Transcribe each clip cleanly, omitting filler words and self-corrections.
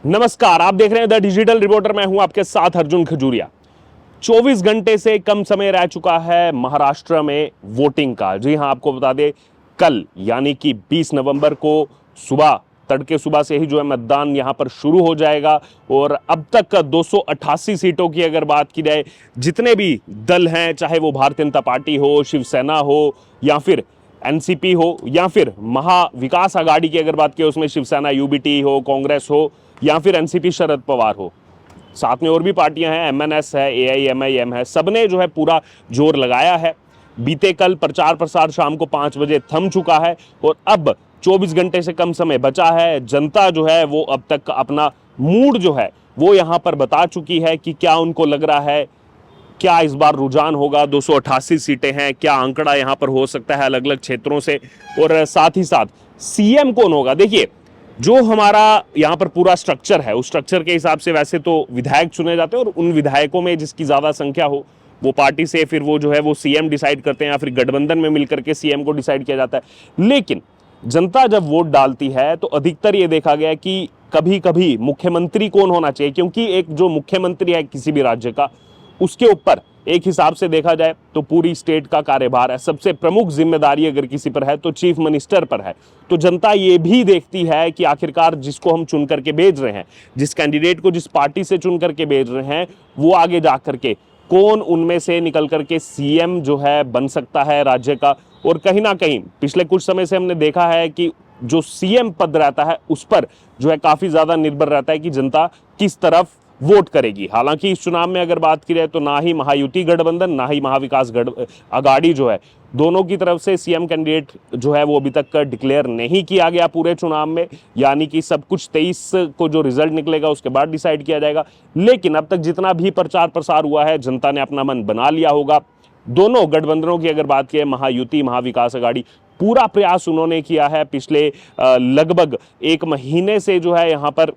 नमस्कार, आप देख रहे हैं द डिजिटल रिपोर्टर। मैं हूं आपके साथ अर्जुन खजूरिया। 24 घंटे से कम समय रह चुका है महाराष्ट्र में वोटिंग का। जी हां, आपको बता दें, कल यानी कि 20 नवंबर को सुबह तड़के सुबह से ही जो है मतदान यहां पर शुरू हो जाएगा। और अब तक 288 सीटों की अगर बात की जाए, जितने भी दल हैं, चाहे वो भारतीय जनता पार्टी हो, शिवसेना हो, या फिर एनसीपी हो, या फिर महाविकास आघाड़ी की अगर बात की, उसमें शिवसेना यूबीटी हो, कांग्रेस हो, या फिर एनसीपी शरद पवार हो, साथ में और भी पार्टियां हैं, एमएनएस है, एआईएमआईएम है, सबने जो है पूरा जोर लगाया है। बीते कल प्रचार प्रसार शाम को 5 बजे थम चुका है और अब 24 घंटे से कम समय बचा है। जनता जो है वो अब तक अपना मूड जो है वो यहां पर बता चुकी है कि क्या उनको लग रहा है, क्या इस बार रुझान होगा। 288 सीटें हैं, क्या आंकड़ा यहां पर हो सकता है अलग अलग क्षेत्रों से, और साथ ही साथ सीएम कौन होगा। देखिए, जो हमारा यहाँ पर पूरा स्ट्रक्चर है, उस स्ट्रक्चर के हिसाब से वैसे तो विधायक चुने जाते हैं और उन विधायकों में जिसकी ज़्यादा संख्या हो वो पार्टी से फिर वो जो है वो सीएम डिसाइड करते हैं, या फिर गठबंधन में मिलकर के सीएम को डिसाइड किया जाता है। लेकिन जनता जब वोट डालती है तो अधिकतर ये देखा गया कि कभी कभी मुख्यमंत्री कौन होना चाहिए, क्योंकि एक जो मुख्यमंत्री है किसी भी राज्य का, उसके ऊपर एक हिसाब से देखा जाए तो पूरी स्टेट का कार्यभार है। सबसे प्रमुख जिम्मेदारी अगर किसी पर है तो चीफ मिनिस्टर पर है। तो जनता ये भी देखती है कि आखिरकार जिसको हम चुन करके भेज रहे हैं, जिस कैंडिडेट को जिस पार्टी से चुन करके भेज रहे हैं, वो आगे जा करके कौन उनमें से निकल करके सीएम जो है बन सकता है राज्य का। और कहीं ना कहीं पिछले कुछ समय से हमने देखा है कि जो सीएम पद रहता है उस पर जो है काफी ज्यादा निर्भर रहता है कि जनता किस तरफ वोट करेगी। हालांकि इस चुनाव में अगर बात की जाए तो ना ही महायुति गठबंधन, ना ही महाविकास आघाड़ी जो है, दोनों की तरफ से सीएम कैंडिडेट जो है वो अभी तक डिक्लेयर नहीं किया गया पूरे चुनाव में। यानी कि सब कुछ 23 को जो रिजल्ट निकलेगा उसके बाद डिसाइड किया जाएगा। लेकिन अब तक जितना भी प्रचार प्रसार हुआ है, जनता ने अपना मन बना लिया होगा। दोनों गठबंधनों की अगर बात की, महायुति महाविकास आघाड़ी, पूरा प्रयास उन्होंने किया है। पिछले लगभग 1 महीने से जो है यहाँ पर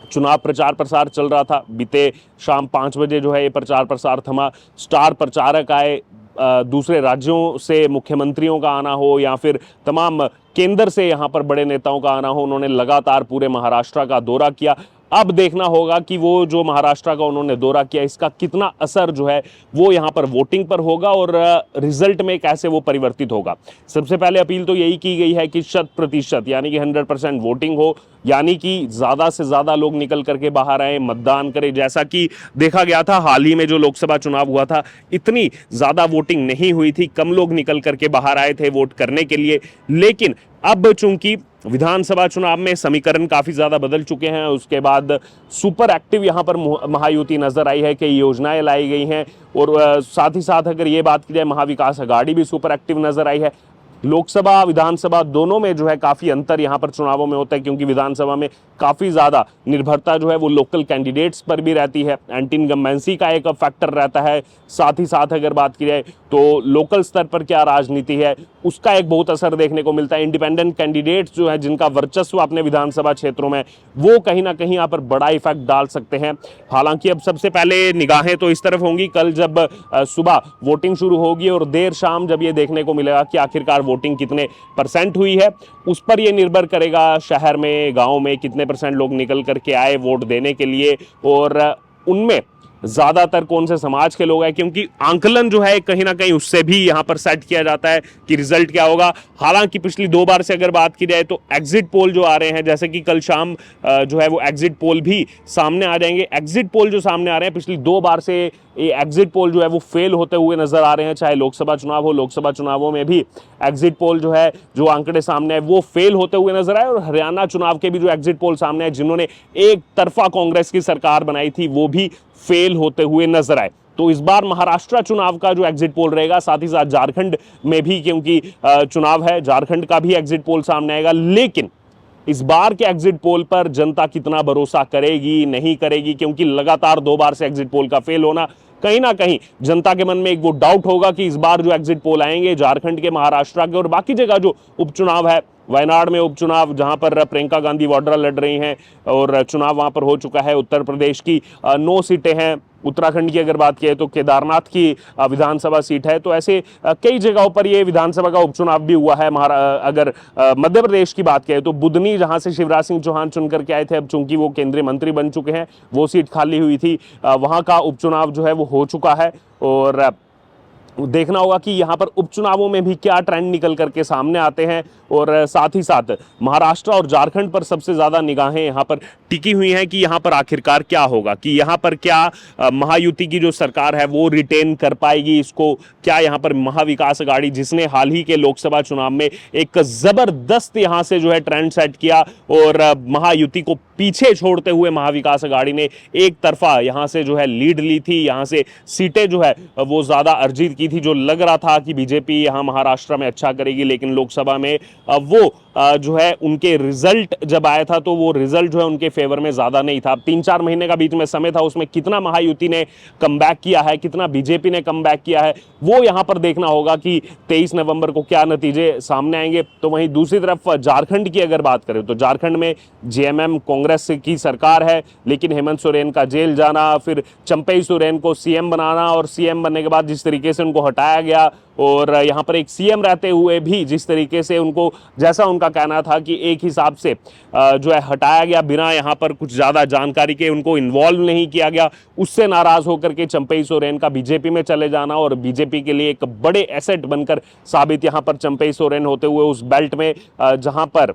चुनाव प्रचार प्रसार चल रहा था। बीते शाम 5 बजे जो है ये प्रचार प्रसार थमा। स्टार प्रचारक आए, दूसरे राज्यों से मुख्यमंत्रियों का आना हो या फिर तमाम केंद्र से यहाँ पर बड़े नेताओं का आना हो, उन्होंने लगातार पूरे महाराष्ट्र का दौरा किया। अब देखना होगा कि वो जो महाराष्ट्र का उन्होंने दौरा किया, इसका कितना असर जो है वो यहाँ पर वोटिंग पर होगा और रिजल्ट में कैसे वो परिवर्तित होगा। सबसे पहले अपील तो यही की गई है कि 100% यानी कि 100% वोटिंग हो, यानी कि ज़्यादा से ज़्यादा लोग निकल करके बाहर आए, मतदान करें। जैसा कि देखा गया था हाल ही में जो लोकसभा चुनाव हुआ था, इतनी ज़्यादा वोटिंग नहीं हुई थी, कम लोग निकल करके बाहर आए थे वोट करने के लिए। लेकिन अब चूंकि विधानसभा चुनाव में समीकरण काफी ज्यादा बदल चुके हैं, उसके बाद सुपर एक्टिव यहां पर महायुति नजर आई है, कई योजनाएं लाई गई हैं। और साथ ही साथ अगर ये बात की जाए, महाविकास आघाड़ी भी सुपर एक्टिव नजर आई है। लोकसभा विधानसभा दोनों में जो है काफी अंतर यहां पर चुनावों में होता है, क्योंकि विधानसभा में काफी ज्यादा निर्भरता जो है वो लोकल कैंडिडेट्स पर भी रहती है, एंटी इनकम्बेंसी का एक फैक्टर रहता है। साथ ही साथ अगर बात की जाए तो लोकल स्तर पर क्या राजनीति है उसका एक बहुत असर देखने को मिलता है। इंडिपेंडेंट कैंडिडेट्स जो है जिनका वर्चस्व अपने विधानसभा क्षेत्रों में, वो कहीं ना कहीं यहाँ पर बड़ा इफेक्ट डाल सकते हैं। हालांकि अब सबसे पहले निगाहें तो इस तरफ होंगी कल जब सुबह वोटिंग शुरू होगी, और देर शाम जब ये देखने को मिलेगा कि आखिरकार वोटिंग कितने % हुई है, उस पर यह निर्भर करेगा शहर में गांव में कितने % लोग निकल करके आए वोट देने के लिए, और उनमें ज्यादातर कौन से समाज के लोग हैं, क्योंकि आंकलन जो है कहीं ना कहीं उससे भी यहां पर सेट किया जाता है कि रिजल्ट क्या होगा। हालांकि पिछली 2 बार से अगर बात की जाए तो एग्जिट पोल जो आ रहे हैं, जैसे कि कल शाम जो है वो एग्जिट पोल भी सामने आ जाएंगे। एग्जिट पोल जो सामने आ रहे हैं, पिछली 2 बार से ये एग्जिट पोल जो है वो फेल होते हुए नजर आ रहे हैं। चाहे लोकसभा चुनाव हो, लोकसभा चुनावों में भी एग्जिट पोल जो है, जो आंकड़े सामने है वो फेल होते हुए नजर आए। और हरियाणा चुनाव के भी जो एग्जिट पोल सामने है, जिन्होंने एक तरफा कांग्रेस की सरकार बनाई थी, वो भी फेल होते हुए नजर आए। तो इस बार महाराष्ट्र चुनाव का जो एग्जिट पोल रहेगा, साथ ही साथ झारखंड में भी, क्योंकि चुनाव है, झारखंड का भी एग्जिट पोल सामने आएगा। लेकिन इस बार के एग्जिट पोल पर जनता कितना भरोसा करेगी नहीं करेगी, क्योंकि लगातार 2 बार से एग्जिट पोल का फेल होना, कहीं ना कहीं जनता के मन में एक वो डाउट होगा कि इस बार जो एग्जिट पोल आएंगे झारखंड के, महाराष्ट्र के और बाकी जगह जो उपचुनाव है, वायनाड में उपचुनाव जहां पर प्रियंका गांधी वाड्रा लड़ रही हैं और चुनाव वहां पर हो चुका है, उत्तर प्रदेश की 9 सीटें हैं, उत्तराखंड की अगर बात किए तो केदारनाथ की विधानसभा सीट है। तो ऐसे कई जगहों पर ये विधानसभा का उपचुनाव भी हुआ है। अगर मध्य प्रदेश की बात करें तो बुधनी, जहां से शिवराज सिंह चौहान चुन करके आए थे, अब चूंकि वो केंद्रीय मंत्री बन चुके हैं, वो सीट खाली हुई थी, वहां का उपचुनाव जो है वो हो चुका है। और देखना होगा कि यहां पर उपचुनावों में भी क्या ट्रेंड निकल करके सामने आते हैं। और साथ ही साथ महाराष्ट्र और झारखंड पर सबसे ज्यादा निगाहें यहां पर टिकी हुई हैं कि यहां पर आखिरकार क्या होगा, कि यहां पर क्या महायुति की जो सरकार है वो रिटेन कर पाएगी इसको, क्या यहां पर महाविकास अघाड़ी, जिसने हाल ही के लोकसभा चुनाव में एक जबरदस्त यहां से जो है ट्रेंड सेट किया और महायुति को पीछे छोड़ते हुए महाविकास अघाड़ी ने एक तरफा यहां से जो है लीड ली थी, यहां से सीटें जो है वो ज्यादा अर्जित की थी। जो लग रहा था कि बीजेपी यहां महाराष्ट्र में अच्छा करेगी, लेकिन लोकसभा में वो जो है उनके रिजल्ट जब आया था तो वो रिजल्ट जो है उनके फेवर में ज्यादा नहीं था। 3-4 महीने का बीच में समय था, उसमें कितना महायुति ने कमबैक किया है, कितना बीजेपी ने कमबैक किया है, वो यहां पर देखना होगा कि 23 नवंबर को क्या नतीजे सामने आएंगे। तो वहीं दूसरी तरफ झारखंड की अगर बात करें तो झारखंड में जेएमएम कांग्रेस की सरकार है, लेकिन हेमंत सोरेन का जेल जाना, फिर चंपई सोरेन को सीएम बनाना और सीएम बनने के बाद जिस तरीके से उनको हटाया गया, और यहां पर एक सीएम रहते हुए भी जिस तरीके से उनको, जैसा उनका कहना था कि एक हिसाब से जो है हटाया गया बिना यहां पर कुछ ज्यादा जानकारी के, उनको इन्वॉल्व नहीं किया गया, उससे नाराज होकर के चंपई सोरेन का बीजेपी में चले जाना और बीजेपी के लिए एक बड़े एसेट बनकर साबित यहां पर चंपई सोरेन होते हुए उस बेल्ट में जहां पर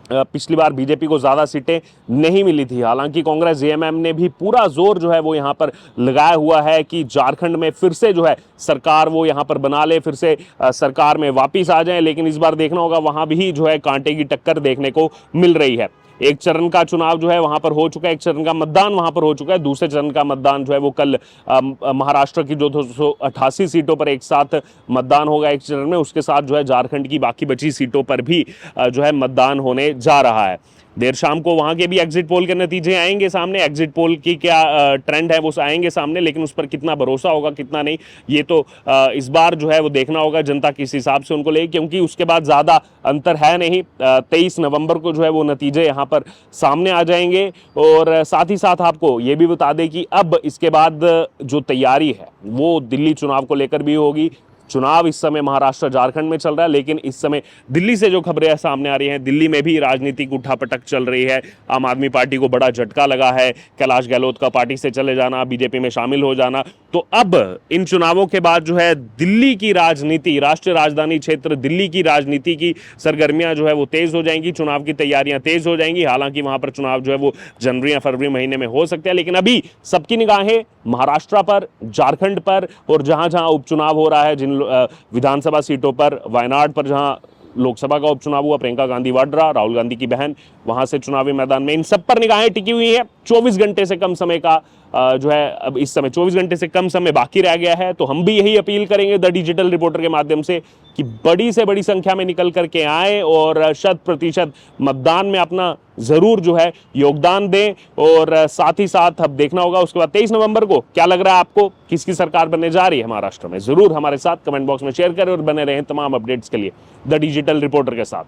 पिछली बार बीजेपी को ज्यादा सीटें नहीं मिली थी। हालांकि कांग्रेस जेएमएम ने भी पूरा जोर जो है वो यहां पर लगाया हुआ है कि झारखंड में फिर से जो है सरकार वो यहां पर बना ले, फिर से सरकार में वापिस आ जाए। लेकिन इस बार देखना होगा, वहां भी जो है कांटे की टक्कर देखने को मिल रही है। एक चरण का चुनाव जो है वहां पर हो चुका है, एक चरण का मतदान वहां पर हो चुका है, दूसरे चरण का मतदान जो है वो कल महाराष्ट्र की जो 288 सीटों पर एक साथ मतदान होगा एक चरण में, उसके साथ जो है झारखंड की बाकी बची सीटों पर भी जो है मतदान होने जा रहा है। देर शाम को वहां के भी एग्जिट पोल के नतीजे आएंगे सामने, एग्जिट पोल की क्या ट्रेंड है वो आएंगे सामने, लेकिन उस पर कितना भरोसा होगा कितना नहीं, ये तो इस बार जो है वो देखना होगा जनता किस हिसाब से उनको ले, क्योंकि उसके बाद ज्यादा अंतर है नहीं। 23 नवंबर को जो है वो नतीजे यहां पर सामने आ जाएंगे। और साथ ही साथ आपको ये भी बता दें कि अब इसके बाद जो तैयारी है वो दिल्ली चुनाव को लेकर भी होगी। चुनाव इस समय महाराष्ट्र झारखंड में चल रहा है, लेकिन इस समय दिल्ली से जो खबरें सामने आ रही हैं, दिल्ली में भी राजनीतिक उठापटक चल रही है। आम आदमी पार्टी को बड़ा झटका लगा है, कैलाश गहलोत का पार्टी से चले जाना, बीजेपी में शामिल हो जाना। तो अब इन चुनावों के बाद जो है दिल्ली की राजनीति, राष्ट्रीय राजधानी क्षेत्र दिल्ली की राजनीति की सरगर्मियां जो है वो तेज हो जाएंगी, चुनाव की तैयारियां तेज हो जाएंगी। हालांकि वहां पर चुनाव जो है वो जनवरी या फरवरी महीने में हो सकते हैं, लेकिन अभी सबकी निगाहें महाराष्ट्र पर, झारखंड पर, और जहां जहां उपचुनाव हो रहा है, जिन विधानसभा सीटों पर, वायनाड पर जहां लोकसभा का उपचुनाव हुआ, प्रियंका गांधी वाड्रा, राहुल गांधी की बहन, वहां से चुनावी मैदान में, इन सब पर निगाहें टिकी हुई है। 24 घंटे से कम समय का जो है अब इस समय 24 घंटे से कम समय बाकी रह गया है। तो हम भी यही अपील करेंगे द डिजिटल रिपोर्टर के माध्यम से कि बड़ी से बड़ी संख्या में निकल करके आए और 100% मतदान में अपना जरूर जो है योगदान दें। और साथ ही साथ अब देखना होगा उसके बाद 23 नवंबर को क्या लग रहा है आपको, किसकी सरकार बनने जा रही है महाराष्ट्र में, जरूर हमारे साथ कमेंट बॉक्स में शेयर करें और बने रहें तमाम अपडेट्स के लिए द डिजिटल रिपोर्टर के साथ।